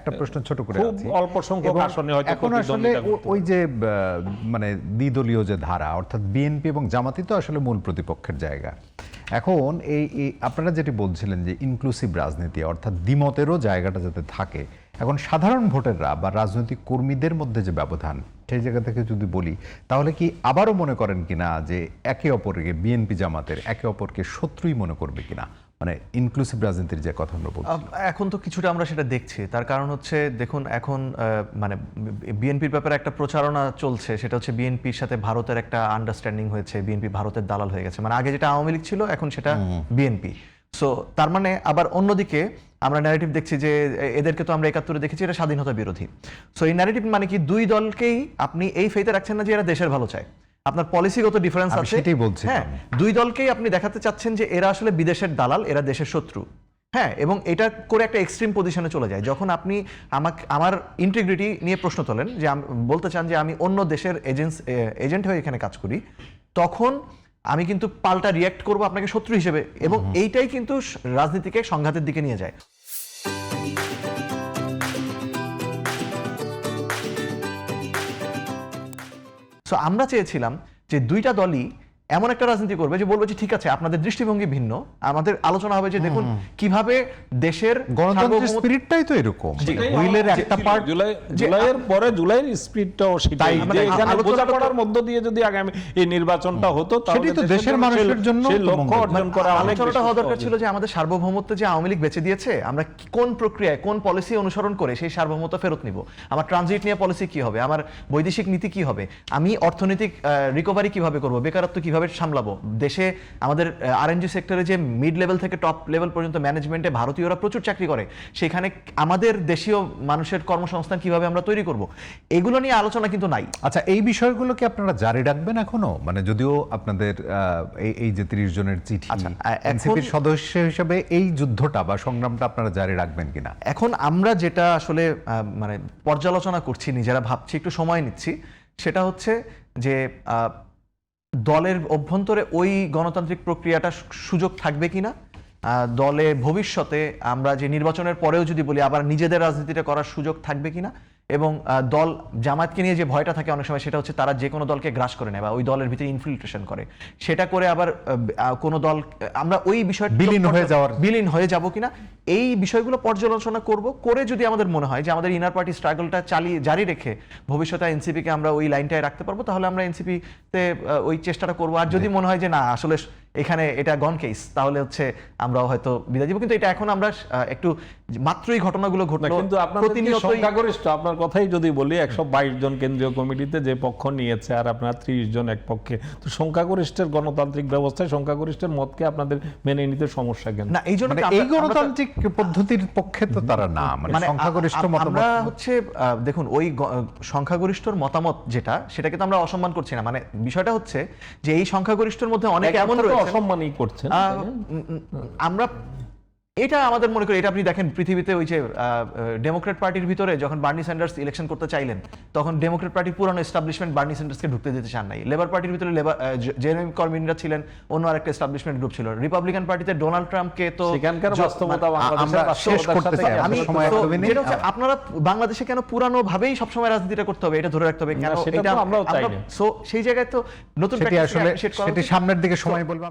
একটা প্রশ্ন ছোট করে খুব আছি। অল্প সংখ্যক আসনে হয়তো এখন আসলে প্রতিদ্বন্দ্বিতা করতে ওই যে মানে দ্বিদলীয় যে ধারা, অর্থাৎ বিএনপি এবং জামাতি তো আসলে মূল প্রতিপক্ষের জায়গা। এখন এই আপনারা যেটি বলছিলেন যে ইনক্লুসিভ রাজনীতি, অর্থাৎ দ্বিমতেরও জায়গাটা যাতে থাকে, এখন সাধারণ ভোটাররা বা রাজনৈতিক কর্মীদের মধ্যে যে ব্যবধান, সেই জায়গা থেকে যদি বলি, তাহলে কি আবারও মনে করেন কিনা যে একে অপরকে, বিএনপি জামাতের একে অপরকে শত্রুই মনে করবে কিনা, মানে ইনক্লুসিভ রাজনীতির যে কথা আমরা বলছি? এখন তো কিছুটা আমরা সেটা দেখছি। তার কারণ হচ্ছে দেখুন, এখন মানে বিএনপির ব্যাপারে একটা প্রচারণা চলছে, সেটা হচ্ছে বিএনপির সাথে ভারতের একটা আন্ডারস্ট্যান্ডিং হয়েছে, বিএনপি ভারতের দালাল হয়ে গেছে। মানে আগে যেটা আওয়ামী লীগ ছিল, এখন সেটা বিএনপি। সো তার মানে আবার অন্যদিকে আমরা ন্যারেটিভ দেখছি যে এদেরকে তো আমরা ৭১-এ দেখেছি এটা স্বাধীনতা বিরোধী। সো এই ন্যারেটিভ মানে কি, দুই দলকেই আপনি এই ফেইতে রাখছেন না যে এরা দেশের ভালো চায়। আপনার পলিসিগত ডিফারেন্স আছে, সেটাই বলছি। হ্যাঁ, দুই দলকেই আপনি দেখাতে চাচ্ছেন যে এরা আসলে বিদেশের দালাল, এরা দেশের শত্রু। হ্যাঁ, এবং এটা করে একটা এক্সট্রিম পজিশনে চলে যায়। যখন আপনি আমার ইন্টিগ্রিটি নিয়ে প্রশ্ন তোলেন, যে বলতে চান যে আমি অন্য দেশের এজেন্ট হয়ে এখানে কাজ করি, তখন আমি কিন্তু পাল্টা রিয়্যাক্ট করব আপনাকে শত্রু হিসেবে, এবং এইটাই কিন্তু রাজনীতিকে সংঘাতের দিকে নিয়ে যায়। সো আমরা চেয়েছিলাম যে দুইটা দলই এমন একটা রাজনীতি করবে যে বলবে যে ঠিক আছে, আপনাদের দৃষ্টিভঙ্গি ভিন্ন, আমাদের আলোচনা হবে যে দেখুন কিভাবে দেশের গণতন্ত্রের স্পিরিটটাই তো এরকম, হুইলের একটা পার্ট। জুলাইয়ের পরে জুলাইয়ের স্পিরিটটাও সেটাই, যে এখানে বোঝাপড়ার মধ্য দিয়ে যদি আগামী এই নির্বাচনটা হতো, সেটাই তো দেশের মানুষের জন্য লক্ষ্য অর্জন করা অনেক আলোচনাটা হওয়া দরকার ছিল যে আমাদের সার্বভৌমত্ব যে আওয়ামী লীগ বেঁচে দিয়েছে, আমরা কোন প্রক্রিয়ায়, কোন পলিসি অনুসরণ করে সেই সার্বভৌমত্ব ফেরত নিব। আমার ট্রানজিট নিয়ে পলিসি কি হবে, আমার বৈদেশিক নীতি কি হবে, আমি অর্থনৈতিক রিকভারি কিভাবে করব, বেকারত্ব কিভাবে সামলাবো। দেশে আমাদের আরএনজি সেক্টরে যে মিড লেভেল থেকে টপ লেভেল পর্যন্ত ম্যানেজমেন্টে ভারতীয়রা প্রচুর চাকরি করে, সেখানে আমাদের দেশীয় মানুষের কর্মসংস্থান কিভাবে আমরা তৈরি করব, এগুলো নিয়ে আলোচনা কিন্তু নাই। আচ্ছা, এই বিষয়গুলোকে আপনারা জারি রাখবেন এখনো? মানে যদিও আপনাদের এই যে ৩০ জনের চিঠি, এনসিপির সদস্য হিসেবে এই যুদ্ধটা বা সংগ্রামটা আপনারা জারি রাখবেন কিনা? এখন আমরা যেটা আসলে মানে পর্যালোচনা করছি, নিজেরা ভাবছি, একটু সময় নিচ্ছি, সেটা হচ্ছে যে দলের অভ্যন্তরে ওই গণতান্ত্রিক প্রক্রিয়াটা সুযোগ থাকবে কিনা, দলে ভবিষ্যতে আমরা যে নির্বাচনের পরেও যদি বলি আবার নিজেদের রাজনীতিটা করার সুযোগ থাকবে কিনা, এবং দল জামায়াতকে নিয়ে যে ভয়টা থাকে অনেক সময়, সেটা হচ্ছে তারা যে কোনো দলকে গ্রাস করে নেয় বা ওই দলের ভিতরে ইনফিল্ট্রেশন করে, সেটা করে আবার কোনো দল আমরা ওই বিষয়টা বিলীন হয়ে যাব কিনা, এই বিষয়গুলো পর্যালোচনা করব। করে যদি আমাদের মনে হয় যে আমাদের ইনার পার্টি স্ট্রাগলটা জারি রেখে ভবিষ্যতে এনসিপিকে আমরা ওই লাইনটায় রাখতে পারবো, তাহলে আমরা এনসিপিতে ওই চেষ্টাটা করবো। আর যদি মনে হয় যে না, আসলে এখানে এটা গন কেস, তাহলে হচ্ছে আমরা হয়তো বিদায় দিব। কিন্তু এটা এখন আমরা একটু মাত্রই ঘটনাগুলো ঘটলো, কিন্তু আপনাদের সংখ্যাগরিষ্ঠ, আপনার কথাই যদি বলি, ১২২ জন কেন্দ্রীয় কমিটিতে যে পক্ষ নিয়েছে আর আপনার ৩০ জন এক পক্ষে, তো সংখ্যাগরিষ্ঠের গণতান্ত্রিক ব্যবস্থায় সংখ্যাগরিষ্ঠের মতকে আপনাদের মেনে নিতে সমস্যা কেন? না, এই জন্য এই গণতান্ত্রিক পদ্ধতির পক্ষে তো তারা না, মানে সংখ্যাগরিষ্ঠ আমরা হচ্ছে দেখুন, ওই সংখ্যাগরিষ্ঠর মতামত যেটা, সেটাকে তো আমরা অসম্মান করছি না। মানে বিষয়টা হচ্ছে যে এই সংখ্যাগরিষ্ঠের মধ্যে অনেক এমন রয়েছে অসম্মানই করছেন। আমরা এটা আমাদের মনে করি, এটা আপনি দেখেন পৃথিবীতে ওই যে ডেমোক্রেট পার্টির ভিতরে যখন বার্নি স্যান্ডার্স ইলেকশন করতে চাইলেন, তখন ডেমোক্রেট পার্টির পুরানো এস্টাবলিশমেন্ট বার্নি স্যান্ডার্সকে ঢুকতে দিতে চান নাই। লেবার পার্টির ভিতরে জেরেমি কর্বিনরা ছিলেন, অন্য আরেকটা এস্টাবলিশমেন্ট গ্রুপ ছিল। রিপাবলিকান পার্টিতে ডোনাল্ড ট্রাম্পকে তো সেখানকার বাস্তবতা আপনারা বাংলাদেশে কেন পুরানো ভাবেই সবসময় রাজনীতিটা করতে হবে, এটা ধরে রাখতে হবে কেন? এটা আমরাও চাই না। সো সেই জায়গায় তো নতুন সেটি সামনের দিকে সময় বলবো।